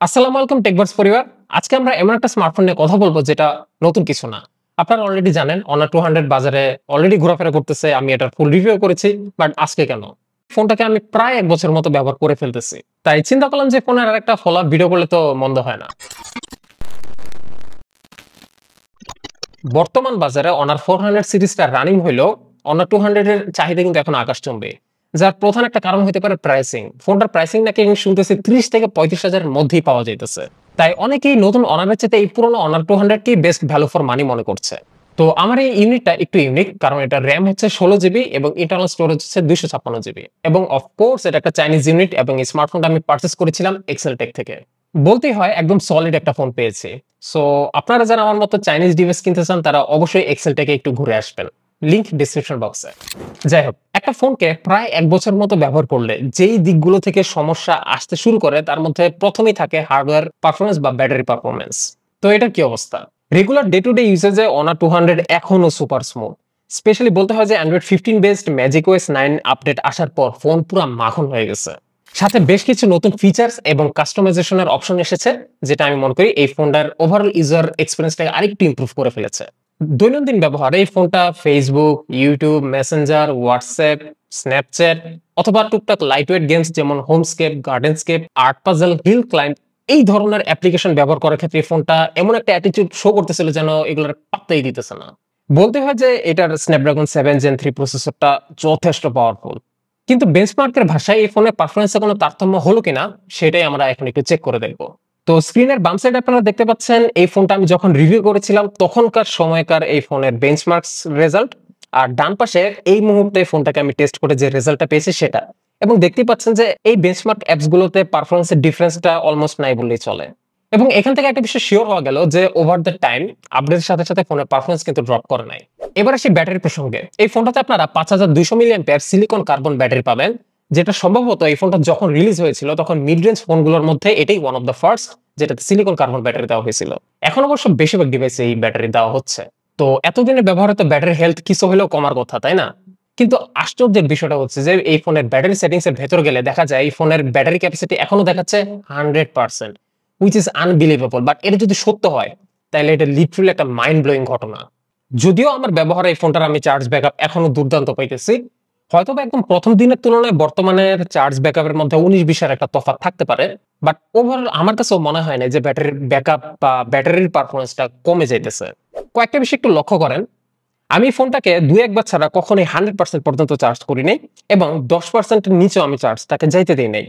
আসসালামু আলাইকুম টেকবার্স পরিবার। আজকে আমরা এমন একটা স্মার্টফোন নিয়ে কথা বলবো যেটা নতুন কিছু না। আপনারা অলরেডি জানেন Honor 200 বাজারে অলরেডি ঘোরাফেরা করতেছে। আমি এটার ফুল রিভিউ করেছি। বাট আজকে কেন? ফোনটাকে আমি প্রায় ১ বছরের মতো ব্যবহার করে ফেলতেছি। তাই চিন্তা করলাম যে ফোনের আরেকটা ফলো আপ ভিডিও করলে তো মন্দ হয় না। বর্তমান বাজারে Honor 400 সিরিজটা রানিং হইলেও Honor 200 এর চাহিদা কিন্তু এখন আকাশচুম্বী। যার প্রধান একটা কারণ হতে পারে প্রাইসিং। ফোনটার প্রাইসিং নাকি আমি শুনতেছি ৩০ থেকে ৩৫ হাজারের মধ্যেই পাওয়া যাইতেছে। তাই অনেকেই নতুন অনারের চেয়ে এই পুরনো Honor 200 কেই বেস্ট ভ্যালু ফর মানি মনে করছে। তো আমার এই ইউনিটটা একটু ইউনিক, কারণ এটা র‍্যাম হচ্ছে 16 জিবি এবং ইন্টারনাল স্টোরেজ হচ্ছে 256 জিবি এবং অফকোর্স এটা একটা চাইনিজ ইউনিট এবং এই স্মার্টফোনটা আমি পারচেজ করেছিলাম এক্সেলটেক থেকে। বলতেই হয় একদম সলিড একটা ফোন পেয়েছি। সো আপনারা যারা আমার মতো চাইনিজ ডিভাইস কিনতে চান তারা অবশ্যই এক্সেলটেকে একটু ঘুরে আসবেন। লিংক ডেসক্রিপশন বক্সে। যাই হোক, একটা ফোনকে প্রায় ১ বছর মতো ব্যবহার করলে যেই দিকগুলো থেকে সমস্যা আসতে শুরু করে তার মধ্যে প্রথমেই থাকে হার্ডওয়্যার পারফরম্যান্স বা ব্যাটারি পারফরম্যান্স। তো এটার কি অবস্থা? রেগুলার ডে টু ডে ইউজেজে Honor 200 এখনো সুপার স্মুথ। স্পেশালি বলতে হয় যে Android 15 বেসড ম্যাজিকওএস 9 আপডেট আসার পর ফোন পুরো মাখন হয়ে গেছে। সাথে বেশ কিছু নতুন ফিচার্স এবং কাস্টমাইজেশনের অপশন এসেছে, যেটা আমি মনে করি এই ফোনটার ওভারঅল ইউজার এক্সপেরিয়েন্সটাকে আরেকটু ইমপ্রুভ করে ফেলেছে। দৈনন্দিন ব্যবহারে এই ফোনটা Facebook, YouTube, Messenger, WhatsApp, Snapchat অথবা টুকটাক লাইটওয়েট গেমস যেমন হোমস্কেপ, গার্ডেনস্কেপ, আর্ট পাজল, হিল ক্লাইম্ব এই ধরনের অ্যাপ্লিকেশন ব্যবহার করার ক্ষেত্রে এই ফোনটা এমন একটা অ্যাটিটিউড শো করতেছিল যেন এগুলোর পাত্তাই দিতেছে না। বলতে হয় যে এটার স্ন্যাপড্রাগন 7 Gen 3 প্রসেসরটা যথেষ্ট পাওয়ারফুল। কিন্তু বেঞ্চমার্কের ভাষায় এই ফোনের পারফরম্যান্সে কোনো তারতম্য হলো কিনা সেটাই আমরা এখন একটু চেক করে দেখব। তো স্ক্রিনের বাম সাইডে আপনারা দেখতে পাচ্ছেন এই ফোনটা আমি যখন রিভিউ করেছিলাম তখনকার সময়কার এই ফোনের বেঞ্চমার্কস রেজাল্ট, আর ডান পাশে এই মুহূর্তে ফোনটাকে আমি টেস্ট করে যে রেজাল্টটা পেয়েছি সেটা। এবং দেখতেই পাচ্ছেন যে এই বেঞ্চমার্ক অ্যাপস গুলোতে পারফরম্যান্সের ডিফারেন্সটা অলমোস্ট নাই বললেই চলে। এবং এখান থেকে একটা বিষয় শিওর হওয়া গেল যে ওভার দ্য টাইম আপডেটের সাথে সাথে ফোনের পারফরম্যান্স কিন্তু ড্রপ করে নাই। এবার আসি ব্যাটারি প্রসঙ্গে। এই ফোনটাতে আপনারা 5200 mAh সিলিকন কার্বন ব্যাটারি পাবেন, যেটা সম্ভবত এই ফোনটা যখন রিলিজ হয়েছিল তখন মিড রেঞ্জ ফোনগুলোর মধ্যে এটাই ওয়ান অফ দ্য ফার্স্ট যেটাতে সিলিকন কার্বন ব্যাটারি দেওয়া হয়েছিল। এখন অবশ্য বেশিরভাগ ডিভাইসে এই ব্যাটারি দেওয়া হচ্ছে। তো এতদিনের ব্যবহারে তো ব্যাটারি হেলথ কিছু হলেও কমার কথা, তাই না? কিন্তু আশ্চর্যের বিষয়টা হচ্ছে যে এই ফোনের ব্যাটারি সেটিংস এর ভেতর গেলে দেখা যায় এই ফোনের ব্যাটারি ক্যাপাসিটি এখনো দেখাচ্ছে 100%, হুইচ ইজ আনবিলিভেবল। বাট এটা যদি সত্য হয় তাহলে এটা লিটারালি একটা মাইন্ড ব্লোয়িং ঘটনা। যদিও আমার ব্যবহারে এই ফোনটার আমি চার্জ ব্যাকআপ এখনো দুর্দান্ত পাইতেছি। হয়তোবা একদম প্রথম দিনের তুলনায় বর্তমানের চার্জ ব্যাকআপের মধ্যে 19-20 এর একটা তফাৎ থাকতে পারে। বাট ওভারঅল আমার কাছেও মনে হয় না যে ব্যাটারির ব্যাকআপ বা ব্যাটারির পারফরম্যান্সটা কমে যাইতেছে। কয়েকটা বিষয় একটু লক্ষ্য করেন। আমি ফোনটাকে ২-১ বার ছাড়া কখনোই 100% পর্যন্ত চার্জ করি নাই এবং 10% এর নিচেও আমি চার্জটাকে যাইতে দেই নাই।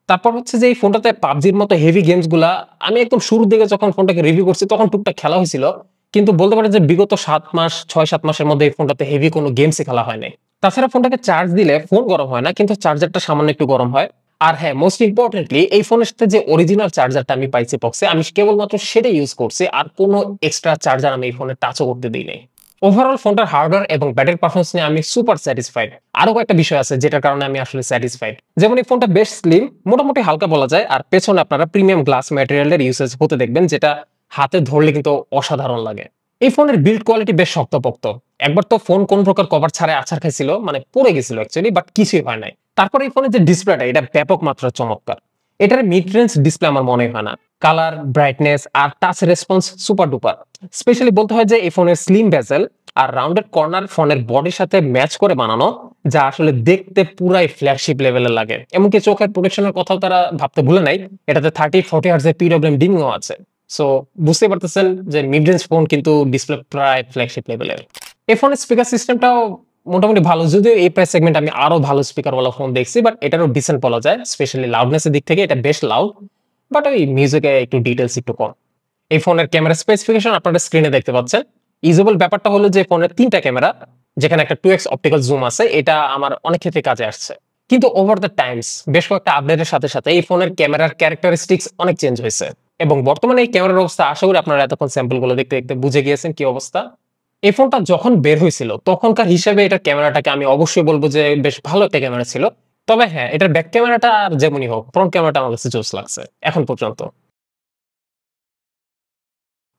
তারপর হচ্ছে যে এই ফোনটাতে পাবজির মতো হেভি গেমস গুলা আমি একদম শুরুর দিকে যখন ফোনটাকে রিভিউ করছি তখন টুকটাক খেলা হয়েছিল। কিন্তু বলতে পারেন যে বিগত ৭ মাস ৬-৭ মাসের মধ্যে এই ফোনটাতে হেভি কোনো গেমসই খেলা হয় নাই। তাছাড়া ফোনটাকে চার্জ দিলে ফোন গরম হয় না, কিন্তু চার্জারটা সামান্য একটু গরম হয়। আর হ্যাঁ, মোস্ট ইম্পর্টেন্টলি এই ফোনের সাথে যে অরিজিনাল চার্জারটা আমি পাইছি বক্সে, আমি কেবলমাত্র সেটাই ইউজ করছি, আর কোনো এক্সট্রা চার্জার আমি এই ফোনে টাচও করতে দিই নাই। ওভারঅল ফোনটার হার্ডওয়্যার এবং ব্যাটারি পারফরম্যান্স নিয়ে আমি সুপার স্যাটিসফাইড। আরো কয়েকটা বিষয় আছে যেটার কারণে আমি আসলে স্যাটিসফাইড, যেমন এই ফোনটা বেশ স্লিম, মোটামুটি হালকা বলা যায়, আর পেছনে আপনারা প্রিমিয়াম গ্লাস ম্যাটেরিয়ালের ইউসেজ হতে দেখবেন, যেটা হাতে ধরলে কিন্তু অসাধারণ লাগে। এই ফোনের বিল্ড কোয়ালিটি বেশ শক্তপোক্ত। একবার তো ফোন কোন প্রকার কভার ছাড়াই আছাড় খাইছিল, মানে পড়ে গেছিল অ্যাকচুয়ালি, বাট কিছুই হয় নাই। তারপর এই ফোনের যে ডিসপ্লেটা এটা ব্যাপক মাত্রায় চমৎকার। এটার মিড রেঞ্জ ডিসপ্লে আমার মনে হয় না। কালার, ব্রাইটনেস আর touch response super duper. Specially বলতে হয় যে এই ফোনের স্লিম বেজেল আর রাউন্ডেড কর্নার ফোনের বডির সাথে ম্যাচ করে বানানো, যা আসলে দেখতে পুরাই ফ্ল্যাগশিপ লেভেলের লাগে। এমনকি চোখের প্রোটেকশনের কথাও তারা ভাবতে ভুলে নাই। এটাতে 30-40 হার্জ এর পিডব্লিউএম ডিমিংও আছে। সো বুঝতে পারতেছেন যে মিড রেঞ্জ ফোন কিন্তু ডিসপ্লে প্রায় ফ্ল্যাগশিপ লেভেলের। এই ফোনের স্পিকার সিস্টেমটাও মোটামুটি ভালো, যদিও এই প্রাইস সেগমেন্ট আমি আরো ভালো স্পিকারওয়ালা ফোন দেখছি, বাট এটারও ডিসেন্ট বলা যায়। স্পেশালি লাউডনেসের দিক থেকে এটা বেশ লাউড, বাট ওই মিউজিকে একটু ডিটেলস একটু কম। এই ফোনের ক্যামেরা স্পেসিফিকেশন আপনারা স্ক্রিনে দেখতে পাচ্ছেন। ইউজেবল ব্যাপারটা হলো যে ফোনের 3টা ক্যামেরা, যেখানে একটা 2x অপটিক্যাল জুম আছে, এটা আমার অনেক ক্ষেত্রে কাজে আসছে। কিন্তু ওভার দ্য টাইমস বেশ কয়েকটা আপডেটের সাথে সাথে এই ফোনের ক্যামেরার ক্যারেক্টারিস্টিক্স অনেক চেঞ্জ হয়েছে, এবং বর্তমানে এই ক্যামেরার অবস্থা আশা করি আপনারা এতক্ষণ স্যাম্পল গুলো দেখতে দেখতে বুঝে গিয়েছেন কি অবস্থা। এই ফোনটা যখন বের হয়েছিল তখনকার হিসেবে এটার ক্যামেরাটাকে আমি অবশ্যই বলবো যে বেশ ভালো একটা ক্যামেরা ছিল। তবে হ্যাঁ, এটার ব্যাক ক্যামেরাটা আর যেমনই হোক, ফ্রন্ট ক্যামেরাটা আমার কাছে জোস লাগছে এখন পর্যন্ত।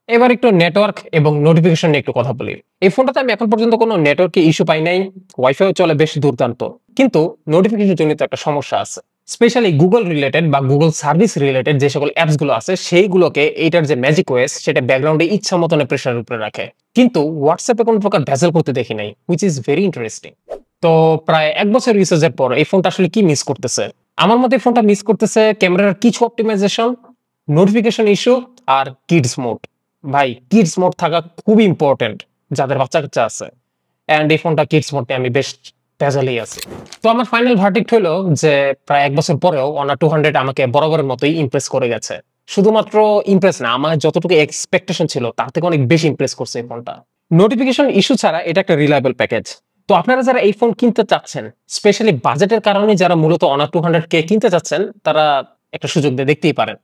এবার একটু নেটওয়ার্ক এবং নোটিফিকেশন নিয়ে একটু কথা বলি। এই ফোনটাতে আমি এখন পর্যন্ত কোনো নেটওয়ার্কে ইস্যু পাই নাই, ওয়াইফাইও চলে বেশ দুর্দান্ত। কিন্তু নোটিফিকেশন জনিত একটা সমস্যা আছে। স্পেশালি গুগল রিলেটেড বা গুগল সার্ভিস রিলেটেড যে সকল অ্যাপস গুলো আছে সেইগুলোকে এইটার যে ম্যাজিক ওয়েস সেটা ব্যাকগ্রাউন্ডে ইচ্ছা মতন প্রেশারের উপরে রাখে, কিন্তু হোয়াটসঅ্যাপে কোনো প্রকার ভেজাল করতে দেখি নাই, হুইচ ইজ ভেরি ইন্টারেস্টিং। তো প্রায় 1 বছর রিসার্চের পর এই ফোনটা আসলে কি মিস করতেছে? আমার মতে ফোনটা মিস করতেছে ক্যামেরার কিছু অপটিমাইজেশন, নোটিফিকেশন ইস্যু আর কিডস মোড। ভাই কিডস মোড থাকা খুবই ইম্পর্টেন্ট যাদের বাচ্চা কাচ্চা আছে, অ্যান্ড এই ফোনটা কিডস মোড নিয়ে আমি বেশ ভেজালেই আছি। তো আমার ফাইনাল ভার্ডিক্ট হলো যে প্রায় 1 বছর পরেও অনার 200 আমাকে বরাবরের মতোই ইমপ্রেস করে গেছে। শুধুমাত্র ইমপ্রেস না, আমার যতটুকু এক্সপেকটেশন ছিল তার থেকে অনেক বেশি ইমপ্রেস করছে এই ফোনটা। নোটিফিকেশন ইস্যু ছাড়া এটা একটা রিলায়েবল প্যাকেজ। তো আপনারা যারা এই ফোন কিনতে চাচ্ছেন, স্পেশালি বাজেটের কারণে যারা মূলত অনার 200K কিনতে চাচ্ছেন, তারা একটা সুযোগ দিয়ে দেখতেই পারেন।